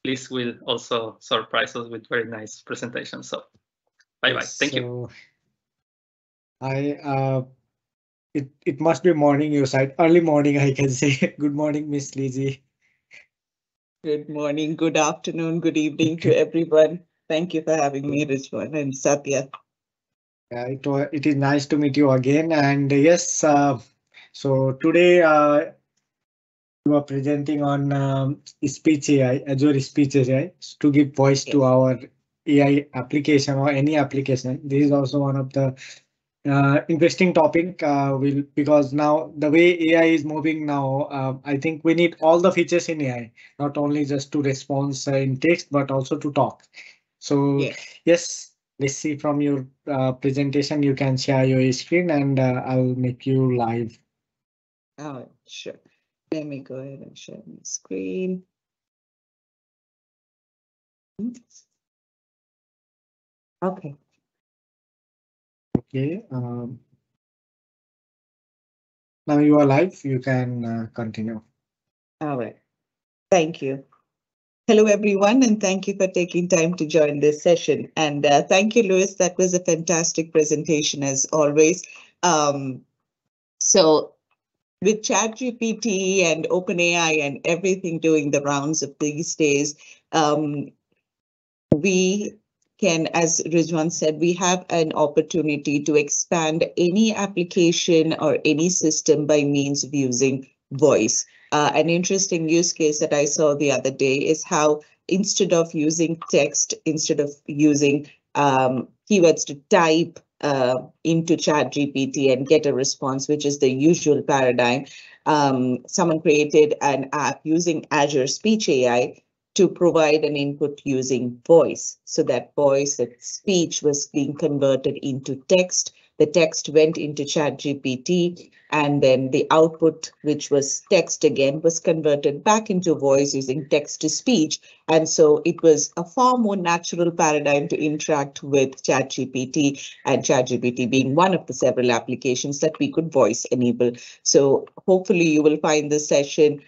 Liz will also surprise us with very nice presentations. So bye-bye. Yes, Thank you. It must be morning your side, early morning, I can say. Good morning, Miss Liji. Good morning, good afternoon, good evening to everyone. Thank you for having me, Rizwan and Satya. It is nice to meet you again. And yes, so today you are presenting on Speech AI, Azure Speech AI, to give voice to our AI application or any application. This is also one of the interesting topic because now the way AI is moving now, I think we need all the features in AI, not only just to respond in text, but also to talk. So yes, let's see from your presentation, you can share your screen and I'll make you live. Oh, sure. Let me go ahead and share my screen. Okay. Okay. Now you are live. You can continue. All right. Thank you. Hello, everyone, and thank you for taking time to join this session. And thank you, Louis. That was a fantastic presentation, as always. So with ChatGPT and OpenAI and everything doing the rounds of these days, we can, as Rizwan said, we have an opportunity to expand any application or any system by means of using voice. An interesting use case that I saw the other day is how instead of using text, instead of using keywords to type into ChatGPT and get a response, which is the usual paradigm, someone created an app using Azure Speech AI to provide an input using voice. So that voice, that speech was being converted into text. The text went into ChatGPT, and then the output, which was text again, was converted back into voice using text to speech. And so it was a far more natural paradigm to interact with ChatGPT, and ChatGPT being one of the several applications that we could voice enable. So hopefully you will find this session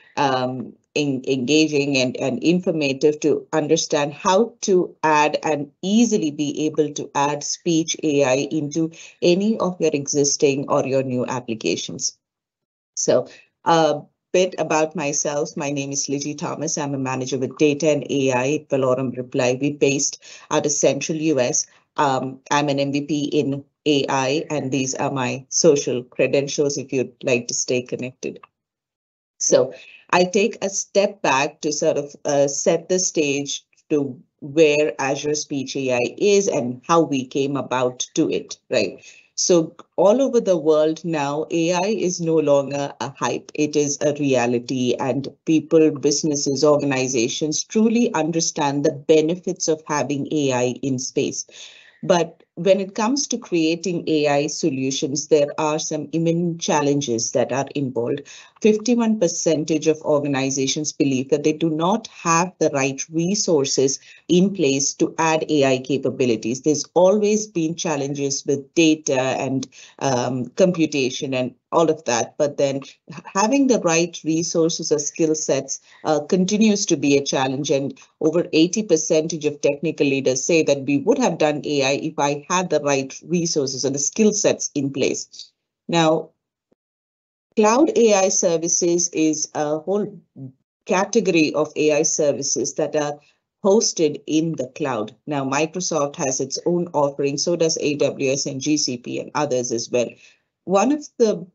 engaging and informative to understand how to add and easily be able to add speech AI into any of your existing or your new applications. So a bit about myself. My name is Liji Thomas. I'm a manager with data and AI at Valorem Reply. We're based out of Central US. I'm an MVP in AI, and these are my social credentials if you'd like to stay connected. So I take a step back to sort of set the stage to where Azure Speech AI is and how we came about to it, right? So all over the world now, AI is no longer a hype. It is a reality, and people, businesses, organizations truly understand the benefits of having AI in space. But when it comes to creating AI solutions, there are some imminent challenges that are involved. 51% of organizations believe that they do not have the right resources in place to add AI capabilities. There's always been challenges with data and computation and all of that, but then having the right resources or skill sets continues to be a challenge. And over 80% of technical leaders say that we would have done AI if I had the right resources and the skill sets in place. Now, cloud AI services is a whole category of AI services that are hosted in the cloud. Now, Microsoft has its own offering, so does AWS and GCP and others as well. One of the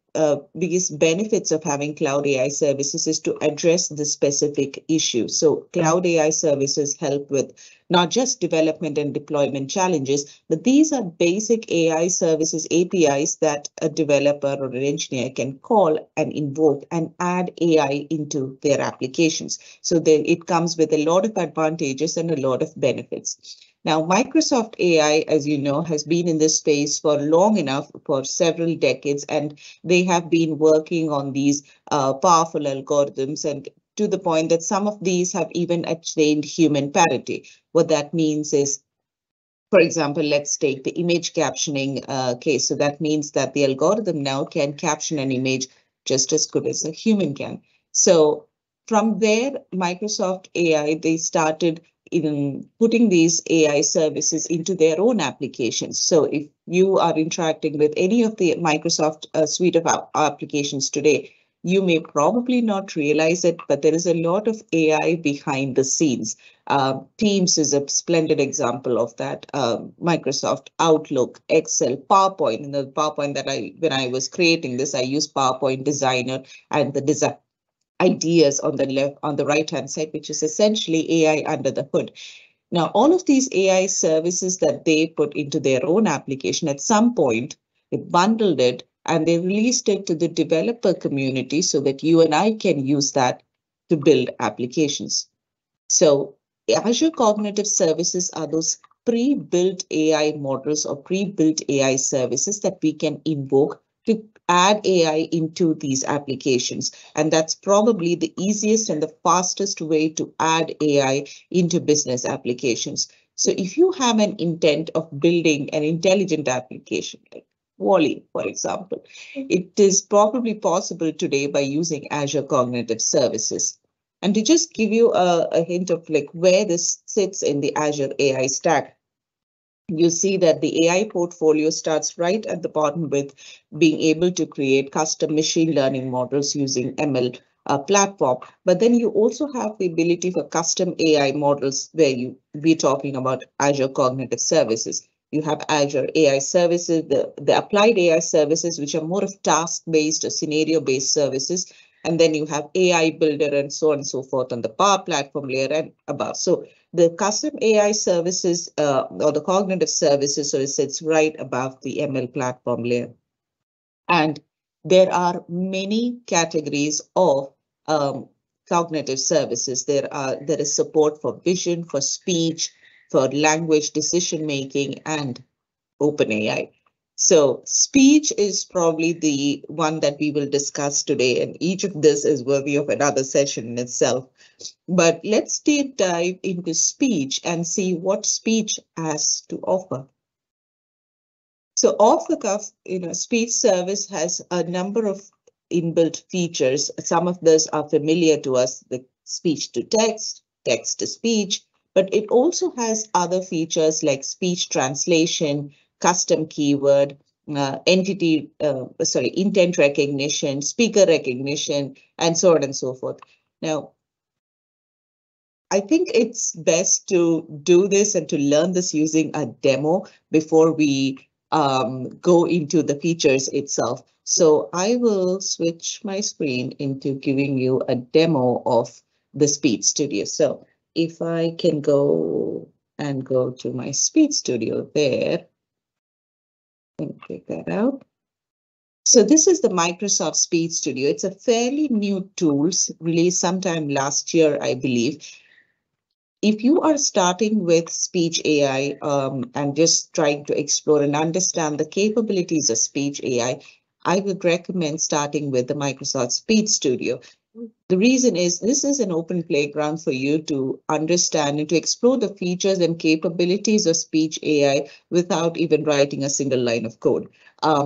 biggest benefits of having cloud AI services is to address the specific issue. So cloud AI services help with not just development and deployment challenges, but these are basic AI services, APIs that a developer or an engineer can call and invoke and add AI into their applications. So it comes with a lot of advantages and a lot of benefits. Now, Microsoft AI, as you know, has been in this space for long enough, for several decades, and they have been working on these powerful algorithms, and to the point that some of these have even attained human parity. What that means is, for example, let's take the image captioning case. So that means that the algorithm now can caption an image just as good as a human can. So from there, Microsoft AI, they started in putting these AI services into their own applications. So if you are interacting with any of the Microsoft suite of applications today, you may probably not realize it, but there is a lot of AI behind the scenes. Teams is a splendid example of that. Microsoft Outlook, Excel, PowerPoint. And the PowerPoint that when I was creating this, I used PowerPoint Designer and the design ideas on the right hand side, which is essentially AI under the hood. Now, all of these AI services that they put into their own application, at some point, they bundled it and they released it to the developer community so that you and I can use that to build applications. So Azure Cognitive Services are those pre-built AI models or pre-built AI services that we can invoke to add AI into these applications. And that's probably the easiest and the fastest way to add AI into business applications. So if you have an intent of building an intelligent application, like Wally, for example, it is probably possible today by using Azure Cognitive Services. And to just give you a hint of like where this sits in the Azure AI stack, you see that the AI portfolio starts right at the bottom with being able to create custom machine learning models using ML platform. But then you also have the ability for custom AI models where we're talking about Azure Cognitive Services. You have Azure AI Services, the applied AI services, which are more of task-based or scenario-based services. And then you have AI Builder and so on and so forth on the Power Platform layer and above. So the custom AI services or the cognitive services, so it sits right above the ML platform layer. And there are many categories of cognitive services. There is support for vision, for speech, for language decision-making, and OpenAI. So speech is probably the one that we will discuss today, and each of this is worthy of another session in itself. But let's deep dive into speech and see what speech has to offer. So off the cuff, speech service has a number of inbuilt features. Some of those are familiar to us, the speech to text, text to speech, but it also has other features like speech translation, custom keyword, intent recognition, speaker recognition, and so on and so forth. Now, I think it's best to do this and to learn this using a demo before we go into the features itself. So I will switch my screen into giving you a demo of the Speech Studio. So if I can go to my Speech Studio there, let me take that out. So this is the Microsoft Speech Studio. It's a fairly new tool released sometime last year, I believe. If you are starting with Speech AI and just trying to explore and understand the capabilities of Speech AI, I would recommend starting with the Microsoft Speech Studio. The reason is this is an open playground for you to understand and to explore the features and capabilities of Speech AI without even writing a single line of code.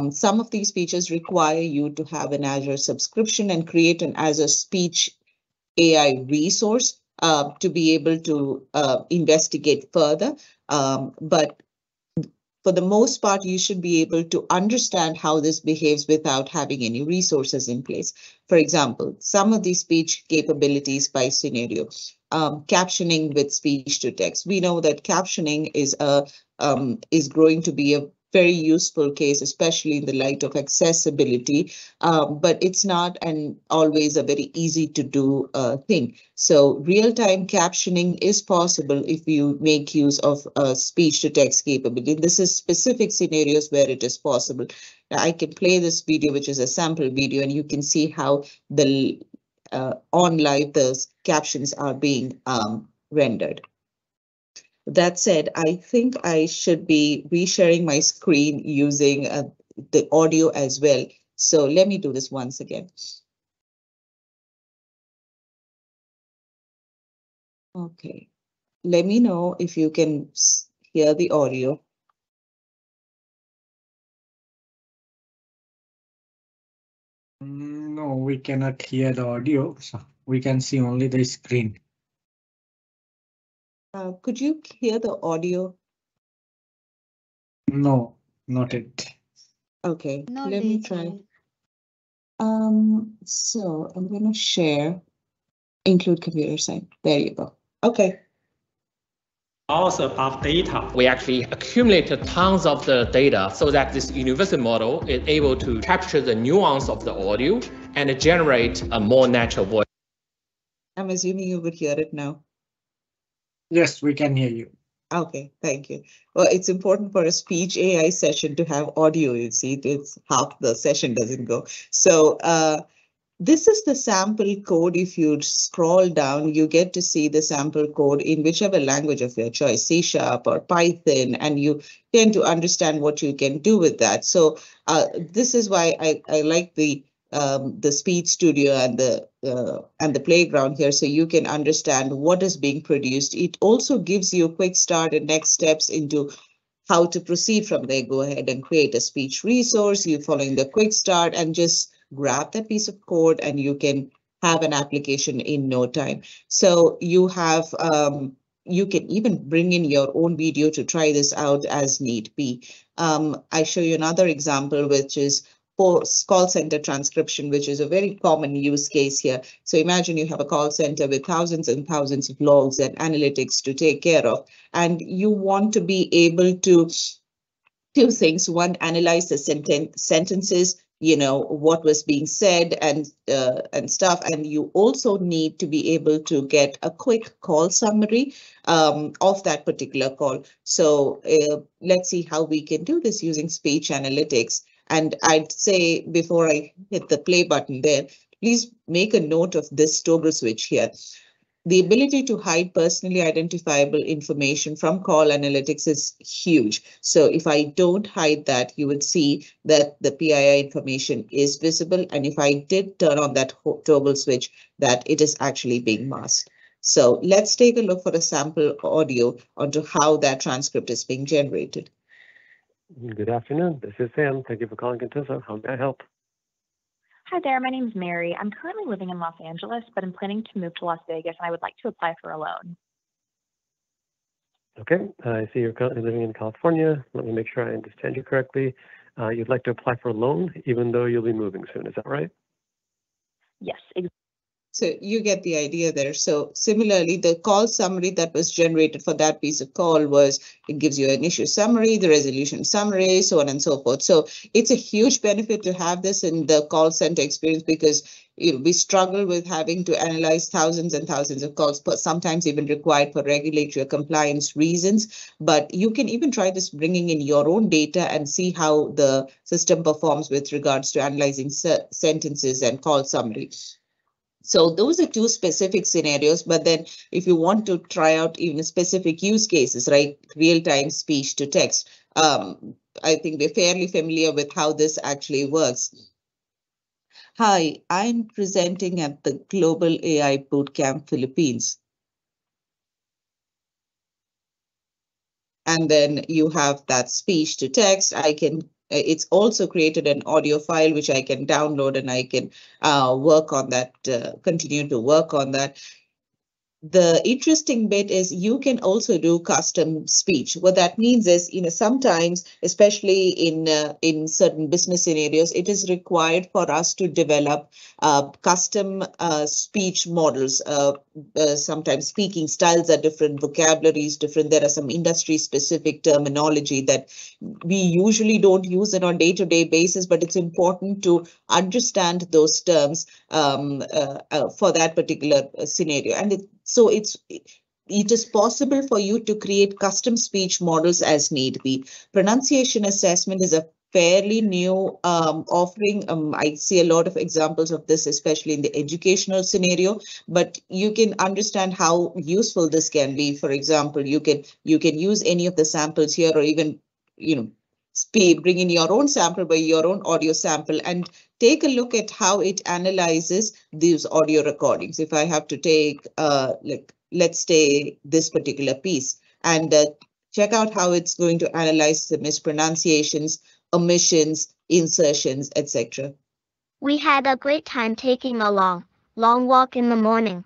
Some of these features require you to have an Azure subscription and create an Azure Speech AI resource to be able to investigate further. But for the most part, you should be able to understand how this behaves without having any resources in place. For example, some of these speech capabilities by scenario, captioning with speech to text. We know that captioning is growing to be a very useful case, especially in the light of accessibility, but it's not always a very easy to do thing. So real-time captioning is possible if you make use of speech to text capability. This is specific scenarios where it is possible. Now, I can play this video, which is a sample video, and you can see how the on live those captions are being rendered. That said, I think I should be resharing my screen using the audio as well. So let me do this once again. Okay, let me know if you can hear the audio. No, we cannot hear the audio. So we can see only the screen. Could you hear the audio? No, not it. Okay, No, let me Liji. try. So I'm going to share, include computer science. There you go. Okay. Also about data, we actually accumulated tons of the data so that this universal model is able to capture the nuance of the audio and generate a more natural voice. I'm assuming you would hear it now. Yes, we can hear you. Okay, thank you. Well, it's important for a speech AI session to have audio. You see, it's half the session doesn't go. So this is the sample code. If you scroll down, you get to see the sample code in whichever language of your choice, C# or Python, and you tend to understand what you can do with that. So this is why I like the speech studio and the playground here, so you can understand what is being produced. It also gives you a quick start and next steps into how to proceed from there. Go ahead and create a speech resource. You following the quick start and just grab that piece of code and you can have an application in no time. So you have you can even bring in your own video to try this out as need be. I show you another example, which is for call center transcription, which is a very common use case here. So imagine you have a call center with thousands and thousands of logs and analytics to take care of, and you want to be able to two things. One, analyze the sentences, what was being said and stuff. And you also need to be able to get a quick call summary of that particular call. So let's see how we can do this using speech analytics. And I'd say before I hit the play button there, please make a note of this toggle switch here. The ability to hide personally identifiable information from call analytics is huge. So if I don't hide that, you would see that the PII information is visible. And if I did turn on that toggle switch, that it is actually being masked. So let's take a look for a sample audio onto how that transcript is being generated. Good afternoon. This is Sam. Thank you for calling Contoso. How may I help? Hi there, my name is Mary. I'm currently living in Los Angeles, but I'm planning to move to Las Vegas and I would like to apply for a loan. Okay, I see you're currently living in California. Let me make sure I understand you correctly. You'd like to apply for a loan even though you'll be moving soon, is that right? Yes, exactly. So you get the idea there. So similarly, the call summary that was generated for that piece of call was, it gives you an issue summary, the resolution summary, so on and so forth. So it's a huge benefit to have this in the call center experience, because we struggle with having to analyze thousands and thousands of calls, but sometimes even required for regulatory or compliance reasons. But you can even try this bringing in your own data and see how the system performs with regards to analyzing sentences and call summaries. So those are two specific scenarios, but then if you want to try out even specific use cases, right, real-time speech to text, I think we're fairly familiar with how this actually works. Hi, I'm presenting at the Global AI Bootcamp Philippines. And then you have that speech to text. It's also created an audio file, which I can download and I can work on that, continue to work on that. The interesting bit is you can also do custom speech. What that means is, sometimes, especially in certain business scenarios, it is required for us to develop custom speech models. Sometimes speaking styles are different, vocabulary is different. There are some industry-specific terminology that we usually don't use on a day-to-day basis, but it's important to understand those terms for that particular scenario. And so it is possible for you to create custom speech models as need be. Pronunciation assessment is a fairly new offering. I see a lot of examples of this, especially in the educational scenario, but you can understand how useful this can be. For example, you can use any of the samples here, or even, bring in your own sample by your own audio sample and take a look at how it analyzes these audio recordings. If I have to take, let's say this particular piece and check out how it's going to analyze the mispronunciations, omissions, insertions, etc. We had a great time taking along. long walk in the morning.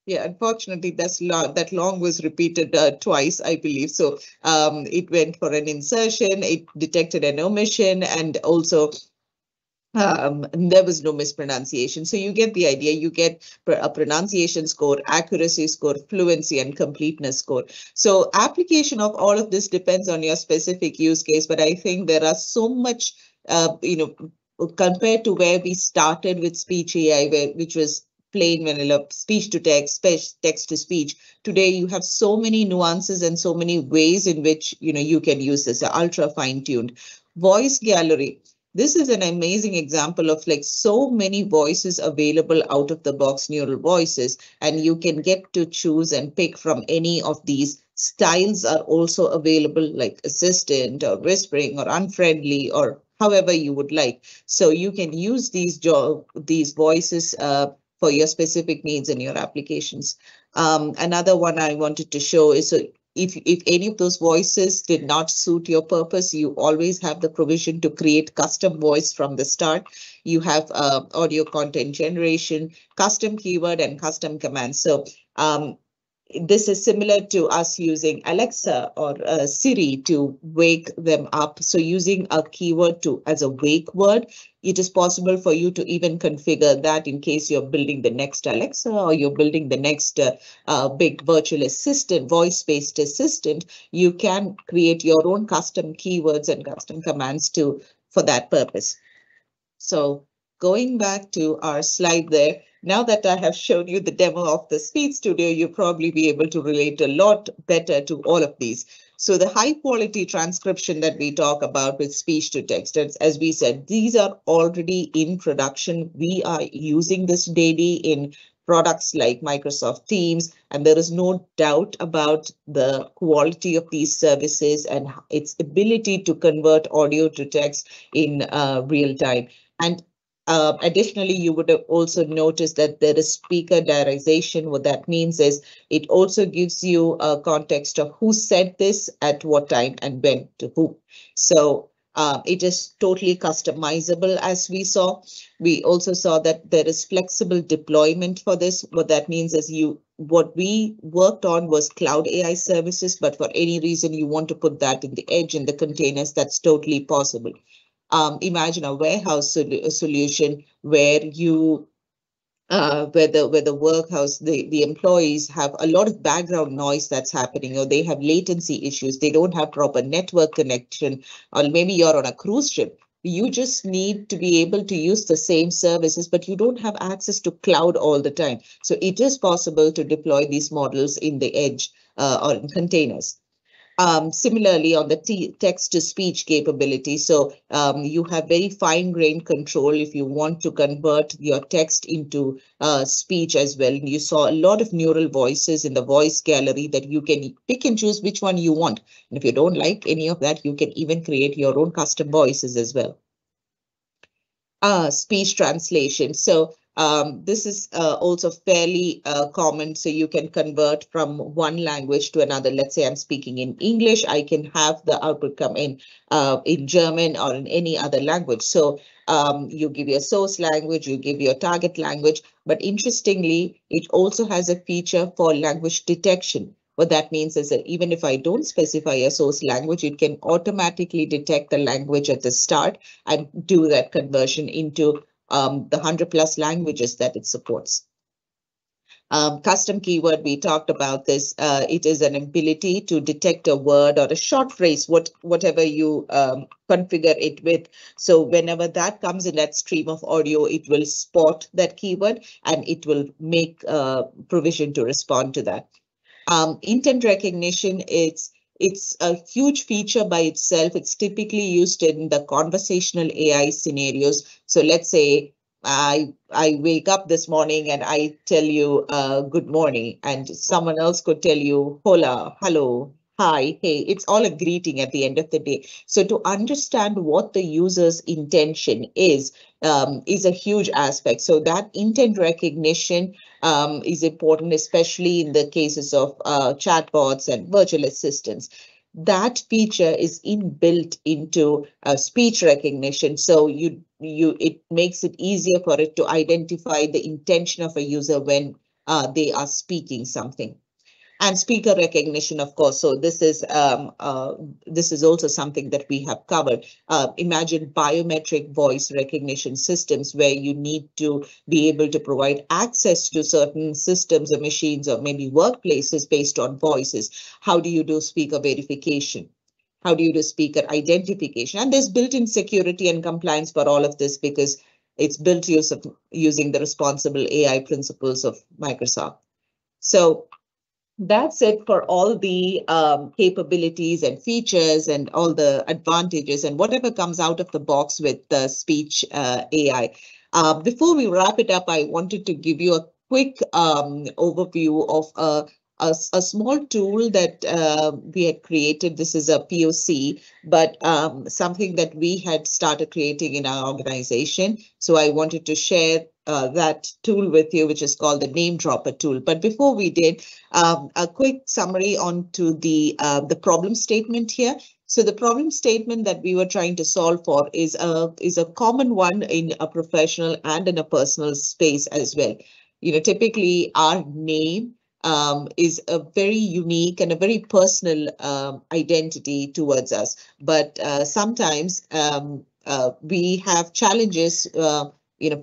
Yeah, unfortunately, that long was repeated twice, I believe. So it went for an insertion, it detected an omission, and also there was no mispronunciation. So you get the idea. You get a pronunciation score, accuracy score, fluency, and completeness score. So application of all of this depends on your specific use case. But I think there are so much, compared to where we started with speech AI, which was plain vanilla speech to text, text to speech. Today, you have so many nuances and so many ways in which you can use this. Ultra fine-tuned voice gallery. This is an amazing example of like so many voices available out of the box neural voices, and you can get to choose and pick from any of these. Styles are also available, like assistant or whispering or unfriendly or however you would like. So you can use these voices for your specific needs in your applications. Another one I wanted to show is if any of those voices did not suit your purpose, you always have the provision to create custom voice from the start. You have audio content generation, custom keyword, and custom commands. So this is similar to us using Alexa or Siri to wake them up. So using a keyword as a wake word, it is possible for you to even configure that in case you're building the next Alexa or you're building the next big virtual assistant, voice-based assistant. You can create your own custom keywords and custom commands for that purpose. So going back to our slide there, now that I have shown you the demo of the Speech Studio, you'll probably be able to relate a lot better to all of these. So the high quality transcription that we talk about with speech to text, as we said, these are already in production. We are using this daily in products like Microsoft Teams, and there is no doubt about the quality of these services and its ability to convert audio to text in real time. And additionally, you would have also noticed that there is speaker diarization. What that means is it also gives you a context of who said this at what time and when to whom. So it is totally customizable, as we saw. We also saw that there is flexible deployment for this. What that means is what we worked on was cloud AI services, but for any reason you want to put that in the edge, in the containers, that's totally possible. Imagine a warehouse solution where you where the workhouse, the employees have a lot of background noise that's happening, or they have latency issues, they don't have proper network connection, or maybe you're on a cruise ship. You just need to be able to use the same services, but you don't have access to cloud all the time. So it is possible to deploy these models in the edge or in containers. Similarly, on the text-to-speech capability, so you have very fine-grained control if you want to convert your text into speech as well. You saw a lot of neural voices in the voice gallery that you can pick and choose which one you want. And if you don't like any of that, you can even create your own custom voices as well. Speech translation. So this is also fairly common. So you can convert from one language to another. Let's say I'm speaking in English, I can have the output come in German or in any other language. So you give your source language, you give your target language. But interestingly, it also has a feature for language detection. What that means is that even if I don't specify a source language, it can automatically detect the language at the start and do that conversion into the 100+ languages that it supports. Custom keyword, we talked about this. It is an ability to detect a word or a short phrase, whatever you configure it with. So whenever that comes in that stream of audio, it will spot that keyword and it will make provision to respond to that. Intent recognition, it's a huge feature by itself. It's typically used in the conversational AI scenarios. So let's say I wake up this morning and I tell you good morning, and someone else could tell you hola, hello, hi, hey. It's all a greeting at the end of the day. So to understand what the user's intention is a huge aspect. So that intent recognition is important, especially in the cases of chatbots and virtual assistants. That feature is inbuilt into speech recognition. So you it makes it easier for it to identify the intention of a user when they are speaking something. And speaker recognition, of course. So this is also something that we have covered. Imagine biometric voice recognition systems where you need to be able to provide access to certain systems or machines or maybe workplaces based on voices. How do you do speaker verification? How do you do speaker identification? And there's built-in security and compliance for all of this because it's built using the responsible AI principles of Microsoft. So that's it for all the capabilities and features and all the advantages and whatever comes out of the box with the speech AI. Before we wrap it up, I wanted to give you a quick overview of a small tool that we had created. This is a POC, but something that we had started creating in our organization. So I wanted to share that tool with you, which is called the Name Dropper tool. But before we did, a quick summary onto the problem statement here. So the problem statement that we were trying to solve for is a common one in a professional and in a personal space as well. You know, typically our name is a very unique and a very personal identity towards us. But sometimes we have challenges,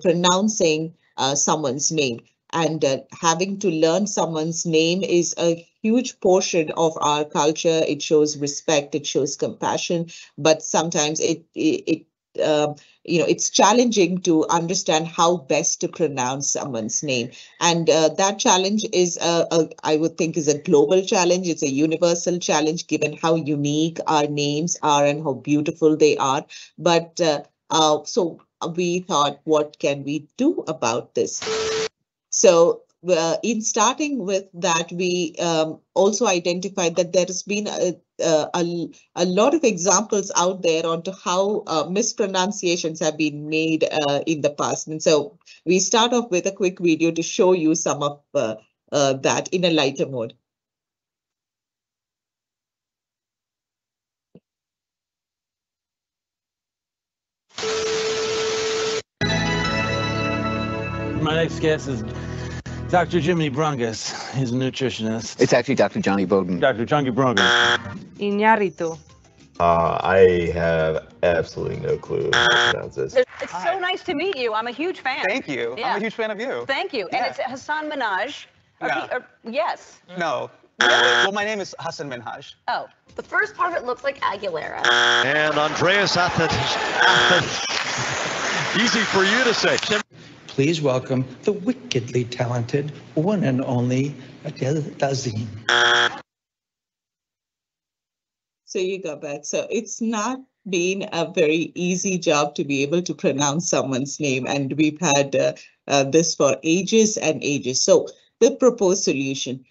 pronouncing someone's name. And having to learn someone's name is a huge portion of our culture. It shows respect, it shows compassion, but sometimes it's challenging to understand how best to pronounce someone's name. And that challenge is, I would think, is a global challenge. It's a universal challenge given how unique our names are and how beautiful they are. But so we thought, what can we do about this? So in starting with that, we also identified that there has been a lot of examples out there onto how mispronunciations have been made in the past. And so we start off with a quick video to show you some of that in a lighter mode. My next guest is Dr. Jimmy Brungus. He's a nutritionist. It's actually Dr. Johnny Bowden. Dr. Johnny Brungus. Iñárritu. I have absolutely no clue how to pronounce this. It's so nice to meet you. I'm a huge fan. Thank you. Yeah. I'm a huge fan of you. Thank you. Yeah. And it's Hassan Minhaj. No. Yes. No. Well, my name is Hassan Minhaj. Oh. The first part of it looks like Aguilera. And Andreas Athen. Easy for you to say. Please welcome the wickedly talented one and only Adele Dazim. So you got that. So it's not been a very easy job to be able to pronounce someone's name. And we've had this for ages and ages. So the proposed solution.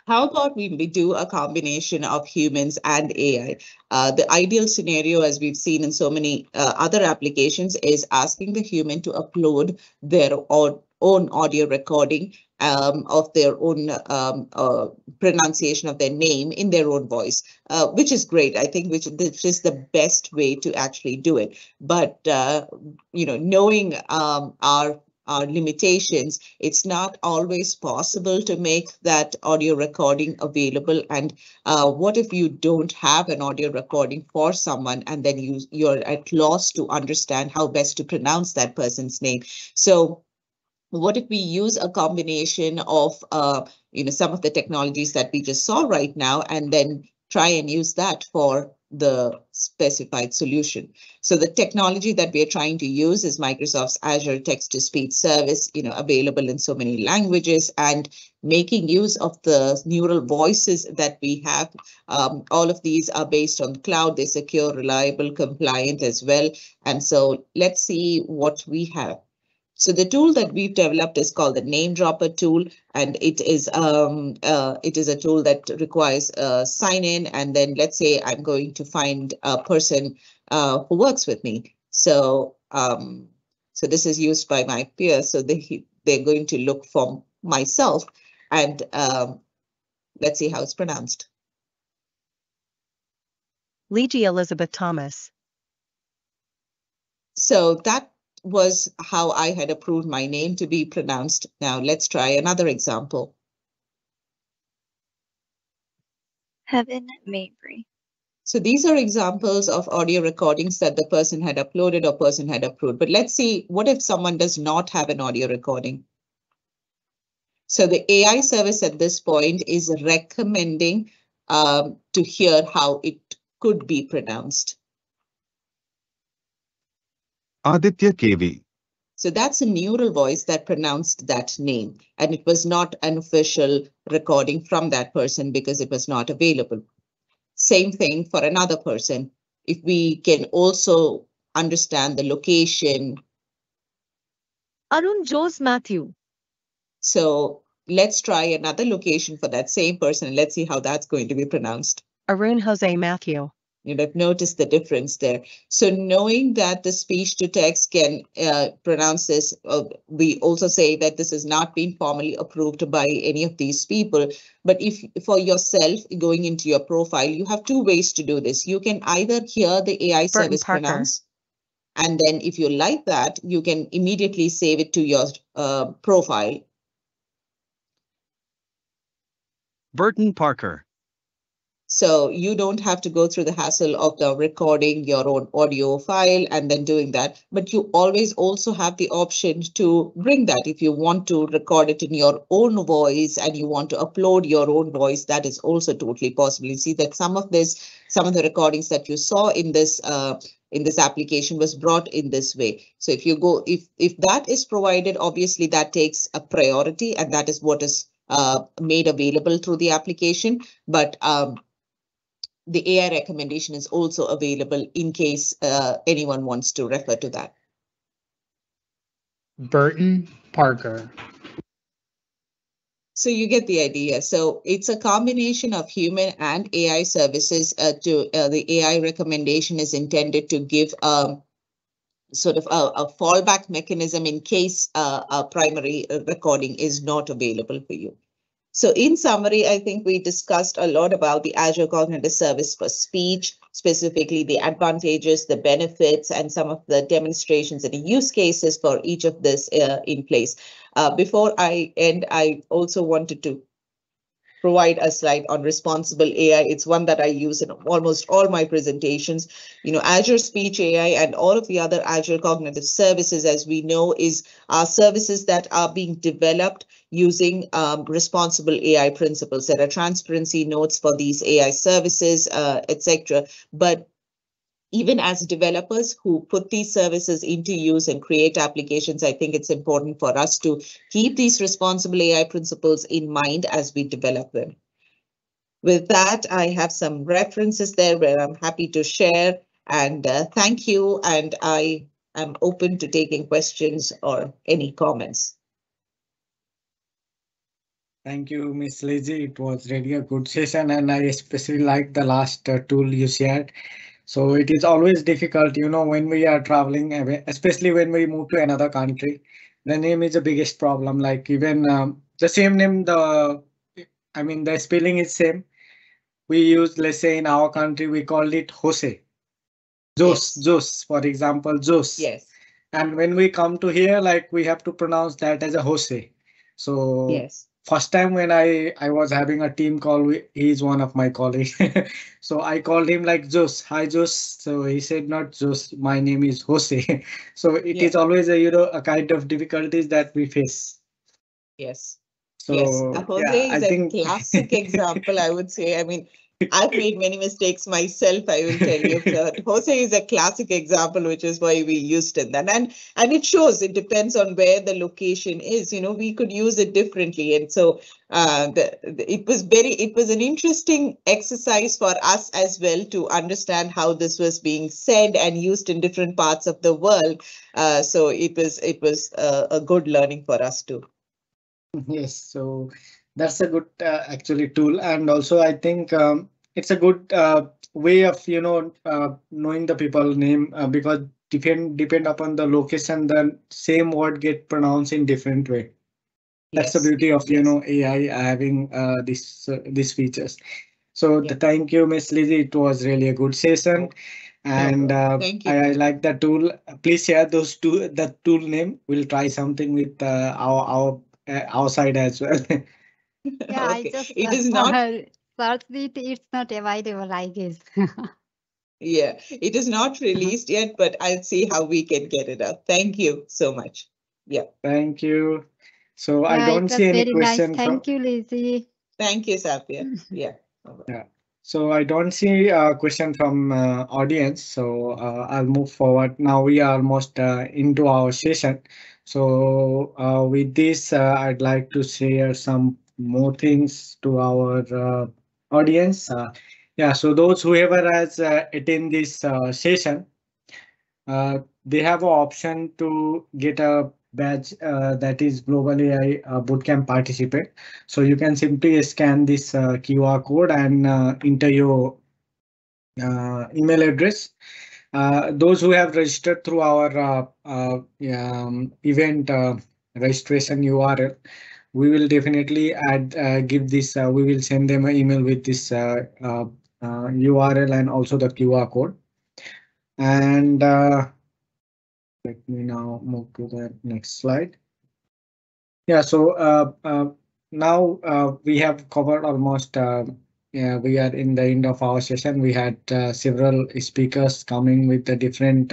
How about we do a combination of humans and AI? The ideal scenario, as we've seen in so many other applications, is asking the human to upload their own audio recording of their own pronunciation of their name in their own voice, which is great. I think which is the best way to actually do it. But knowing our limitations, it's not always possible to make that audio recording available. And what if you don't have an audio recording for someone and then you're at loss to understand how best to pronounce that person's name? So what if we use a combination of some of the technologies that we just saw right now and then try and use that for the specified solution? So the technology that we are trying to use is Microsoft's Azure text-to-speech service, available in so many languages, and making use of the neural voices that we have. All of these are based on cloud. They're secure, reliable, compliant as well. And so let's see what we have. So the tool that we've developed is called the Name Dropper tool, and it is a tool that requires sign in, and then let's say I'm going to find a person who works with me. So so this is used by my peers. So they're going to look for myself, and let's see how it's pronounced. Liji Elizabeth Thomas. So that was how I had approved my name to be pronounced. Now let's try another example. Heaven Mabry. So these are examples of audio recordings that the person had uploaded or person had approved. But let's see, what if someone does not have an audio recording? So the AI service at this point is recommending to hear how it could be pronounced. Aditya KV. So that's a neural voice that pronounced that name, and it was not an official recording from that person because it was not available. Same thing for another person. If we can also understand the location. Arun Jose Matthew. So let's try another location for that same person. Let's see how that's going to be pronounced. Arun Jose Matthew. You'd have noticed the difference there. So knowing that the speech to text can pronounce this, we also say that this has not been formally approved by any of these people. But if for yourself going into your profile, you have two ways to do this. You can either hear the AI service pronounce, and then if you like that, you can immediately save it to your profile. Burton Parker. So you don't have to go through the hassle of the recording your own audio file and then doing that. But you always also have the option to bring that. If you want to record it in your own voice and you want to upload your own voice, that is also totally possible. You see that some of the recordings that you saw in this application was brought in this way. So if you go, if that is provided, obviously that takes a priority, and that is what is made available through the application. But the AI recommendation is also available in case anyone wants to refer to that. Burton Parker. So you get the idea. So it's a combination of human and AI services. The AI recommendation is intended to give sort of a fallback mechanism in case a primary recording is not available for you. So in summary, I think we discussed a lot about the Azure Cognitive Service for Speech, specifically the advantages, the benefits, and some of the demonstrations and use cases for each of this in place. Before I end, I also wanted to provide a slide on responsible AI. It's one that I use in almost all my presentations. You know, Azure Speech AI and all of the other Azure Cognitive Services, as we know, are services that are being developed using responsible AI principles. There are transparency notes for these AI services, etc. But even as developers who put these services into use and create applications, I think it's important for us to keep these responsible AI principles in mind as we develop them. With that, I have some references there where I'm happy to share, and thank you. And I am open to taking questions or any comments. Thank you, Ms. Liji. It was really a good session, and I especially like the last tool you shared. So it is always difficult, you know, when we are traveling, especially when we move to another country. The name is the biggest problem. Like even the same name, the spelling is same. We use, let's say in our country, we call it Jose. Jos, for example, Jos. Yes. And when we come to here, like we have to pronounce that as a Jose. So yes. First time when I was having a team call, he's one of my colleagues. So I called him like Jos, hi Jos. So he said not Jos, my name is Jose. So it is always a kind of difficulties that we face. Yes. So yes, Jose is a classic example, I would say. I mean, I've made many mistakes myself, I will tell you. But Jose is a classic example, which is why we used it then. And it shows, it depends on where the location is. You know, we could use it differently. And so it was an interesting exercise for us as well to understand how this was being said and used in different parts of the world. So it was a good learning for us too. Yes, so that's a good actually tool, and also I think it's a good way of knowing the people name because depend upon the location, the same word get pronounced in different way. That's the beauty of AI having these features. So thank you, Ms. Liji. It was really a good session. And Thank you. I like the tool. Please share those two. The tool name. We'll try something with our side as well. Yeah, Okay. I just It is not. searched it. It's not available, I guess. Yeah, it is not released yet, but I'll see how we can get it out. Thank you so much. Yeah. Thank you. So Yeah, I don't it was see any very nice. question from. Thank you, Liji. Thank you, Sapia. Yeah. Yeah. So I don't see a question from audience. So I'll move forward. Now we are almost into our session. So with this, I'd like to share some more things to our audience. Yeah. So those whoever has attend this session, they have an option to get a badge that is Global AI Bootcamp participant. So you can simply scan this QR code and enter your email address. Those who have registered through our event registration URL, we will definitely give this. We will send them an email with this URL and also the QR code. And let me now move to the next slide. Yeah, so now we have covered almost, yeah, we are in the end of our session. We had several speakers coming with the different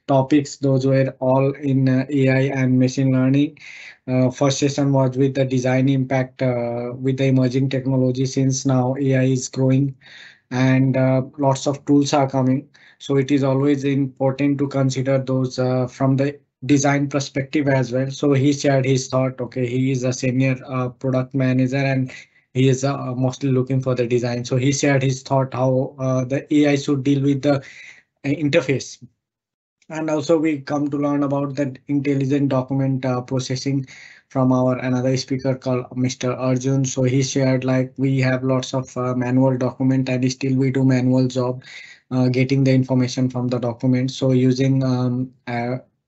topics. Those were all in AI and machine learning. First session was with the design impact with the emerging technology, since now AI is growing and lots of tools are coming. So it is always important to consider those from the design perspective as well. So he shared his thought. Okay, he is a senior product manager and he is mostly looking for the design. So he shared his thought how the AI should deal with the interface. And also we come to learn about the intelligent document processing from our another speaker called Mr. Arjun. So he shared like we have lots of manual document and still we do manual job getting the information from the document. So using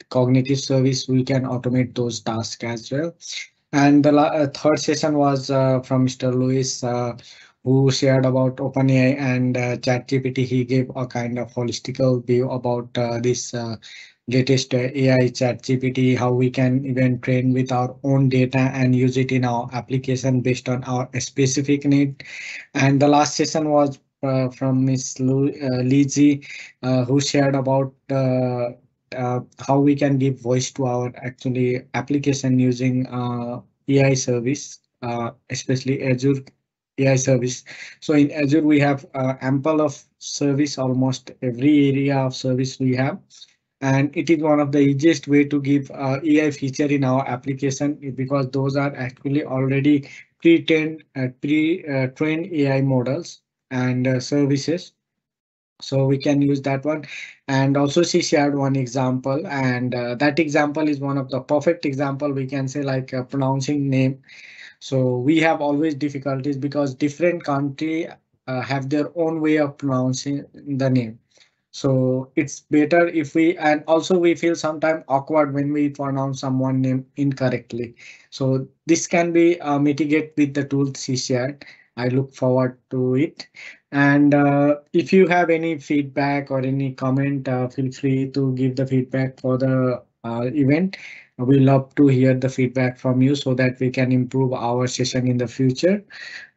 cognitive service, we can automate those tasks as well. And the third session was from Mr. Lewis, who shared about OpenAI and ChatGPT. He gave a kind of holistical view about this latest AI ChatGPT, how we can even train with our own data and use it in our application based on our specific need. And the last session was from Miss Liji, who shared about how we can give voice to our actually application using AI service, especially Azure AI service. So in Azure, we have ample of service, almost every area of service we have. And it is one of the easiest way to give AI feature in our application because those are actually already pre-trained AI models and services. So we can use that one. And also she shared one example, and that example is one of the perfect example, we can say, like pronouncing name. So we have always difficulties because different country have their own way of pronouncing the name. So it's better if we, and also we feel sometimes awkward when we pronounce someone name incorrectly. So this can be mitigated with the tools she shared. I look forward to it. And if you have any feedback or any comment, feel free to give the feedback for the event. We love to hear the feedback from you so that we can improve our session in the future.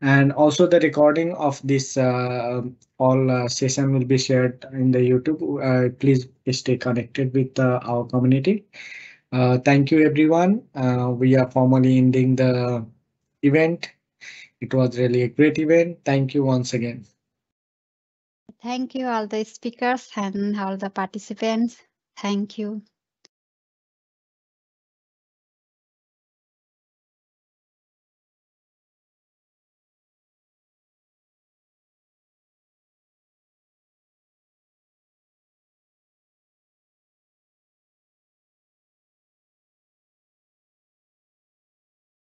And also the recording of this all session will be shared in the YouTube. Please stay connected with our community. Thank you, everyone. We are formally ending the event. It was really a great event. Thank you once again. Thank you, all the speakers and all the participants. Thank you.